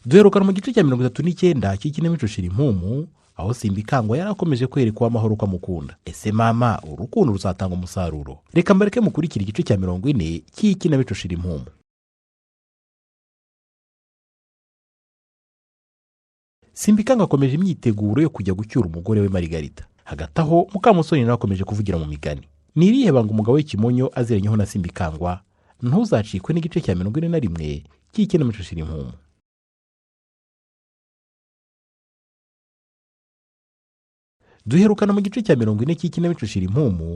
Duherukana mu gice cya 39 cy'ikinamico Shirimpumu, aho Simbikangwa yari akomeje kwerekwa amahoro ko amukunda. Ese mama, urukundo ruzatanga umusaruro? Reka mbareke mukurikira igice cya 40 cy'ikinamico Shirimpumu. Simbikangwa akomeje imyiteguro yo kujya gucyura umugore we Margarita. Hagati aho Mukamusoni nawe akomeje kuvugira mu migani. Ni irihe banga umugabo w'ikimonyo aziranyeho na Simbikangwa? Ntuzacikwe n'igice cya 41 cy'ikinamico Shirimpumu. Duherukana mu gice cya 40 cy'ikinamico Shirimpumu,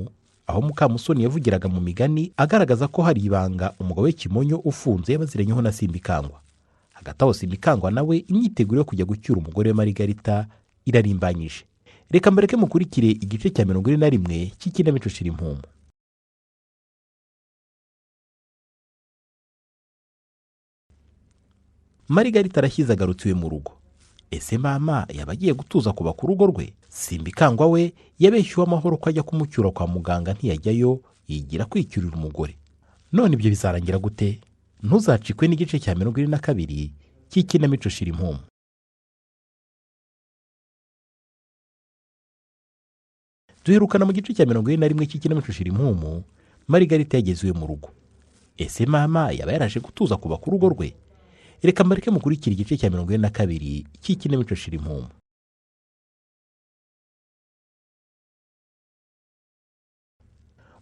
aho Mukamusoni yavugiraga mu migani agaragaza ko hari ibanga umugabo w'ikimonyo ufunze yabaziranyeho na Simbikangwa. Hagati aho Simbikangwa nawe imyiteguro yo kujya gucyura umugore we Margarita irarimbanyije. Reka mbareke mukurikire igice cya 41 cy'ikinamico Shirimpumu. Margarita arashyize agarutse iwe mu rugo. Ese mama yaba agiye gutuza kuba ku rugo rwe? Simbikangwa we yabeshyuwe amahoro ko ajya kumucyura kwa muganga ntiyajyayo, yigira kwicyurira umugore. None ibyo bizarangira gute? Ntuzacikwe n'igice cya 42 cy'ikinamico Shirimpumu. Duherukana mu gice cya 41 cy'ikinamico Shirimpumu, Margarita yageze iwe mu rugo. Ese mama yaba yaraje gutuza kuba ku rugo rwe? Reka mbareke mukurikira igice cya 42 cy'ikinamico Shirimpumu.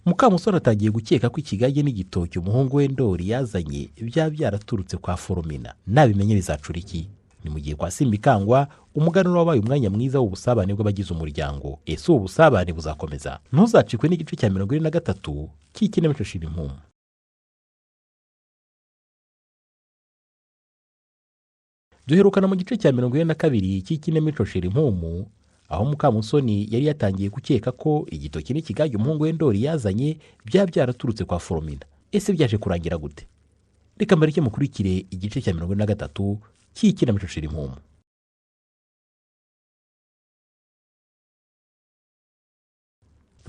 Mukamusoni atagiye gukeka ko ikigage n'igitoki umuhungu we Ndori yazanye byaraturutse kwa Foromina. Nabimenye bizacura iki? Ni mu gihe kwa Simbikangwa umuganura wabaye umwanya mwiza w'ubusabane bw'abagize umuryango. Ese ubu busabane buzakomeza? Ntuzacikwe n'igice cya 43 cy'ikinamico Shirimpumu. Duherukana mu gice cya 42 cy'ikinamico Shirimpumu, aho Mukamusoni yari yatangiye gukeka ko igitoki n'ikigage umuhungu we Ndori yazanye byaraturutse kwa Foromina. Ese byaje kurangira gute? Reka mbareke mukurikire igice cya 43 cy'ikinamico Shirimpumu.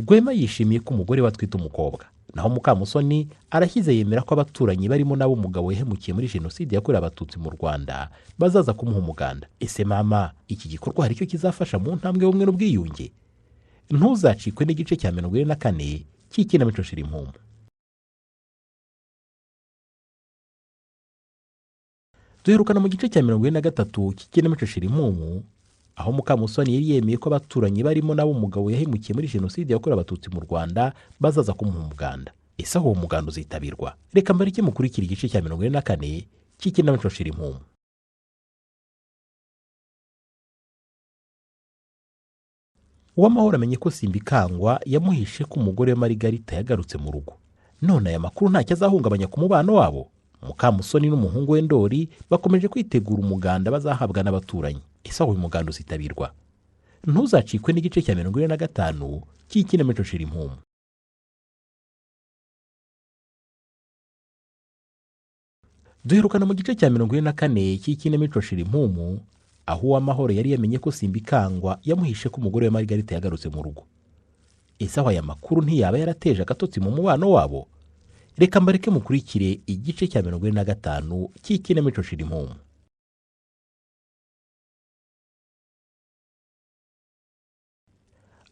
Rwema yishimiye ko umugore we atwite umukobwa. Naho Mukamusoni arashyize yemera ko abaturanyi barimo nabo umugabo yahemukiye muri genocide yakorewe Abatutsi mu Rwanda bazaza kumuha umuganda. Ese mama, iki gikorwa hari icyo kizafasha mu ntambwe y'ubumwe n'ubwiyunge? Ntuzacikwe n'igice cya 44 cy'ikinamico Shirimpumu. Duherukana mu gice cya 43 cy'ikinamico Shirimpumu, aho Mukamusoni yari yemeye ko abaturanyi barimo nabo umugabo yahemukiye muri genocide yakorewe Abatutsi mu Rwanda bazaza kumuha umuganda. Ese aho umuganda uzitabirwa? Reka mbareke mukurikira igice cya 44 cy'ikinamico Shirimpumu. Uwamahoro amenye ko Simbikangwa yamuhishe ko umugore we Margarita yagarutse mu rugo. None aya makuru ntacyo azahungabanya ku mubano wabo. Mukamusoni n'umuhungu we Ndori bakomeje kwitegura umuganda bazahabwa n'abaturanyi. Ese aho uyu muganda uzitabirwa? Ntuzacikwe n'igice cya 45 cy'ikinamico Shirimpumu. Duherukana mu gice cya 44 cy'ikinamico Shirimpumu, aho Uwamahoro yari yamenye ko Simbikangwa yamuhishe ko umugore we Margarita yagarutse mu rugo. Ese aho aya makuru ntiyaba yarateje agatotsi mu mubano wabo? Reka mbareke mukurikire igice cya 45 cy'ikinamico Shirimpumu.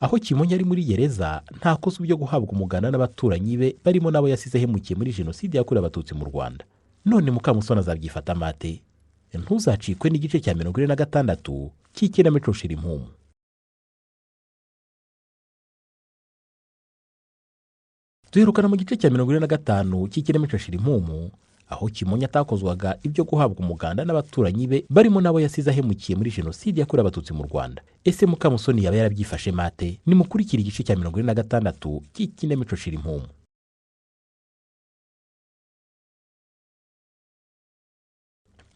Aho Kimonyo ari muri gereza nta kosa byo guhabwa umuganda n'abaturanyi be barimo nabo yasize hemukiye muri genocide yakorewe Abatutsi mu Rwanda. None Mukamusoni azabyifata mate? Ntuzacikwe n'igice cya 46 cy'ikinamico Shirimpumu. Duherukana mu gice cya 45 cy'ikinamico Shirimpumu, aho Kimonyo atakozwaga ibyo guhabwa umuganda n'abaturanyi be barimo nabo yasize ahemukiye muri genocide yakorewe Abatutsi mu Rwanda. Ese Mukamusoni yaba yarabyifashe mate? Nimukurikire igice cya 46 cy'ikinamico Shirimpumu.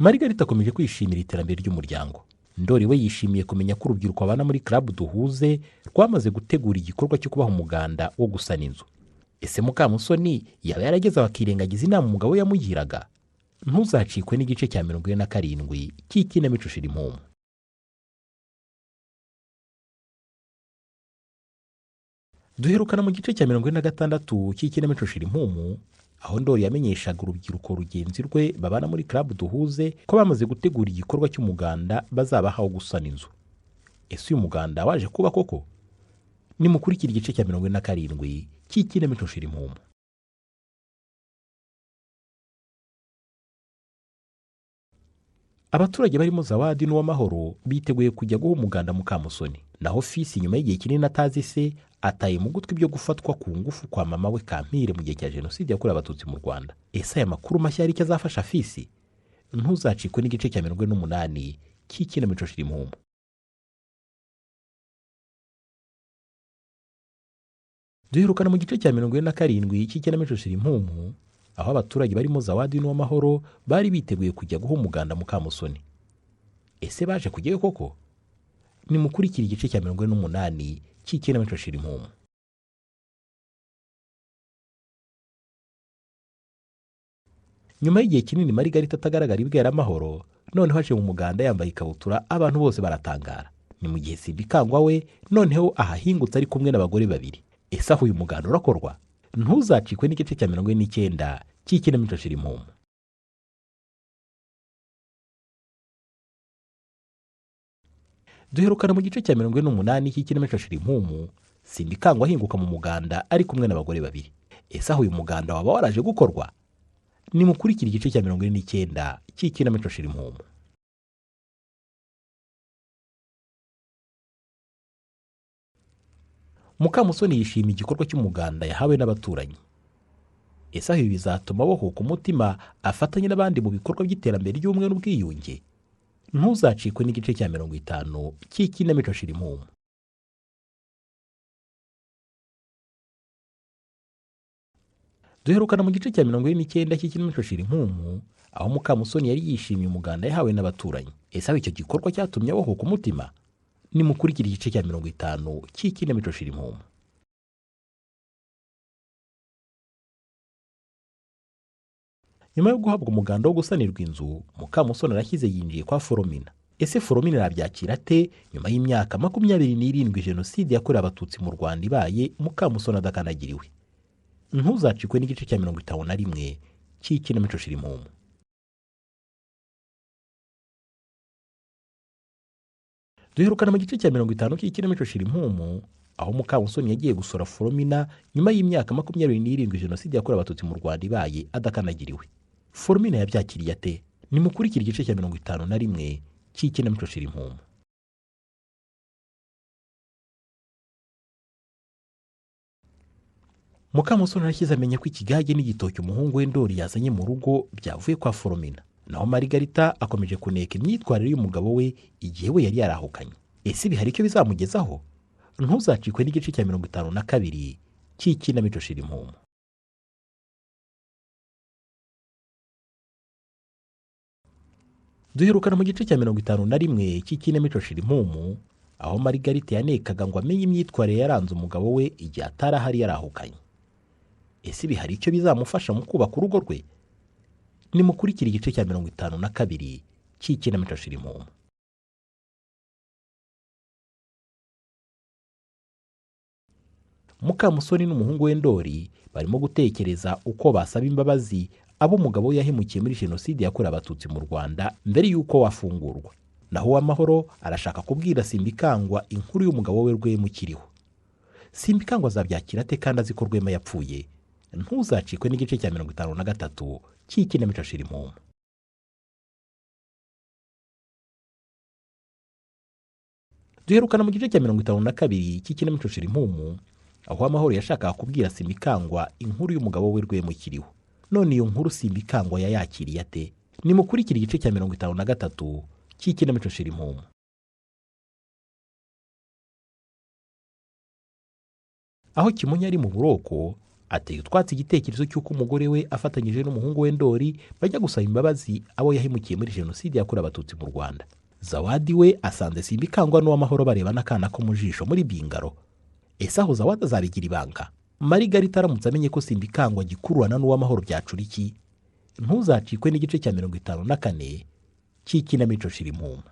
Margarita akomeje kwishimira iterambere ry'umuryango. Ndori we yishimiye kumenya ko urubyiruko abana muri club Duhuze rwamaze gutegura igikorwa cyo kubaha umuganda wo gusana inzu. Ese Mukamusoni yaba yarageze bakirengagiza inama umugabo we yamugiraga? Ntuzacikwe n'igice cya 47 cy'ikinamico Shirimpumu. Duherukana mu gice cya 46 cy'ikinamico Shirimpumu, aho Ndori yamenyeshaga urubyiruko rugenzi rwe babana muri club duhuze ko bamaze gutegura igikorwa cy'umuganda bazabahaho gusana inzu. Ese uyu muganda waje kuba koko? Nimukurikira igice cya 47 cy'ikinamico Shirimpumu. Abaturage barimo Zawadi n'Uwamahoro biteguye kujya guha umuganda Mukamusoni, naho Fisi nyuma y'igihe kinini atazi se ataye mu gutwi byo gufatwa ku ngufu kwa mama we Kampire mu gihe cya genocide yakorewe Abatutsi mu Rwanda. Ese aya makuru mashya ari icyo azafasha Fisi? Ntuzacikwe n'igice cya 48 cy'ikinamico Shirimpumu. Duherukana mu gice cya 47 cy'ikinamico Shirimpumu, aho abaturage barimo Zawadi n'Uwamahoro bari biteguye kujya guha umuganda Mukamusoni. Ese baje kujyayo koko? Nimukurikira igice cya 48 cy'ikinamico Shirimpumu. Nyuma y'igihe kinini Marigarita atagaragara ibwera Amahoro, noneho aje mu muganda yambaye ikabutura, abantu bose baratangara. Ni mu gihe Simbikangwa we noneho ahahingutse ari kumwe n'abagore babiri. Ese aho uyu muganda urakorwa? Ntuzacikwe n'igice cya 49 cy'ikinamico Shirimpumu. Duherukana mu gice cya 48 cy'ikinamico Shirimpumu, Simbikangwa ahinguka mu muganda ari kumwe n'abagore babiri. Ese aho uyu muganda waba waraje gukorwa? Nimukurikira igice cya 49 cy'ikinamico Shirimpumu. Mukamusoni yishimiye igikorwa cy'umuganda yahawe n'abaturanyi. Ese aho ibi bizatuma abohoka umutima afatanye n'abandi mu bikorwa by'iterambere ry'ubumwe n'ubwiyunge? Ntuzacikwe n'igice cya 50 cy'ikinamico Shirimpumu. Duherukana mu gice cya 49 cy'ikinamico Shirimpumu, aho Mukamusoni yari yishimiye umuganda yahawe n'abaturanyi. Ese aho icyo gikorwa cyatumye abohoka umutima? Nimukurikira igice cya 50 cy'ikinamico Shirimpumu. Nyuma yo guhabwa umuganda wo gusanirwa inzu, Mukamusoni arashyize yinjiye kwa Foromina. Ese Foromina arabyakira ate nyuma y'imyaka 27 genocide yakorewe Abatutsi mu Rwanda ibaye Mukamusoni adakanagiriwe? Ntuzacikwe n'igice cya 51 cy'ikinamico Shirimpumu. Duherukana mu gice cya 50 cy'ikinamico Shirimpumu, aho Mukamusoni yagiye gusura Foromina nyuma y'imyaka 27 genocide yakorewe Abatutsi mu Rwanda ibaye adakanagiriwe. Foromina yabyakiriye ate? Nimukurikira igice cya 51 cy'ikinamico Shirimpumu. Mukamusoni arashyize amenya ko ikigage n'igitoki umuhungu we Ndori yazanye mu rugo byavuye kwa Foromina. Naho Marigarita akomeje kuneka imyitwarire y'umugabo we igihe we yari yarahukanye. Ese ibi hari icyo bizamugezaho? Ntuzacikwe n'igice cya 52 cy'ikinamico Shirimpumu. Duherukana mu gice cya 51 cy'ikinamico Shirimpumu, aho Marigarita yanekaga ngo amenye imyitwarire yaranze umugabo we igihe atarahari yarahukanye. Ese ibi hari icyo bizamufasha mu kubaka urugo rwe? Nimukurikira igice cya 52 cy'ikinamico Shirimpumu. Mukamusoni n'umuhungu we Ndori barimo gutekereza uko basaba imbabazi abo umugabo we yahemukiye muri genocide yakorewe Abatutsi mu Rwanda mbere y'uko wafungurwa. Naho Uwamahoro arashaka kubwira Simbikangwa inkuru y'umugabo we Rwema ukiriho. Simbikangwa azabyakira ate kandi azi ko Rwema yapfuye? Ntuzacikwe n'igice cya 53 cy'ikinamico Shirimpumu. Duherukana mu gice cya 52 cy'ikinamico Shirimpumu, aho Amahoro yashakaga kubwira Simbikangwa inkuru y'umugabo we Rwema ukiriho. None iyo nkuru Simbikangwa yayakiriye ate? Nimukurikira igice cya 53 cy'ikinamico Shirimpumu. Aho Kimonyo ari mu buroko, ateye utwatsi igitekerezo cy'uko umugore we afatanyije n'umuhungu we Ndori bajya gusaba imbabazi abo yahemukiye muri genocide yakorewe Abatutsi mu Rwanda. Zawadi we asanze Simbikangwa n'Uwamahoro bareba n'akana ko mu jisho muri bingaro. Ese aho Zawadi azabigira ibanga? Marigarita aramutse amenye ko Simbikangwa gikururana n'Uwamahoro byacura iki? Ntuzacikwe n'igice cya 54 cy'ikinamico Shirimpumu.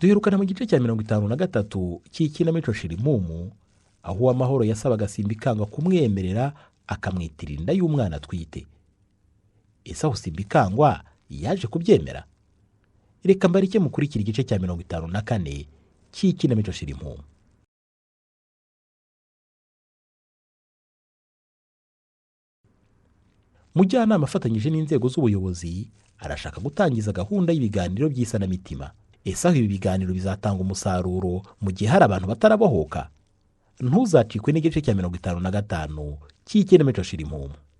Duherukana mu gice cya 53 cy'ikinamico Shirimpumu, aho uwamahoro yasabaga Simbikangwa kumwemerera akamwitirira inda y'umwana atwite. Ese aho Simbikangwa yaje kubyemera? Reka mbarike mukurikira igice cya 54 cy'Ikinamico Shirimpumu. Mujyanama afatanyije n'inzego z'ubuyobozi arashaka gutangiza gahunda y'ibiganiro by'isanamitima. Ese aho ibi biganiro bizatanga umusaruro mu gihe hari abantu batarabohoka? Ntuzacikwe n'igice cya 55 cy'Ikinamico Shirimpumu.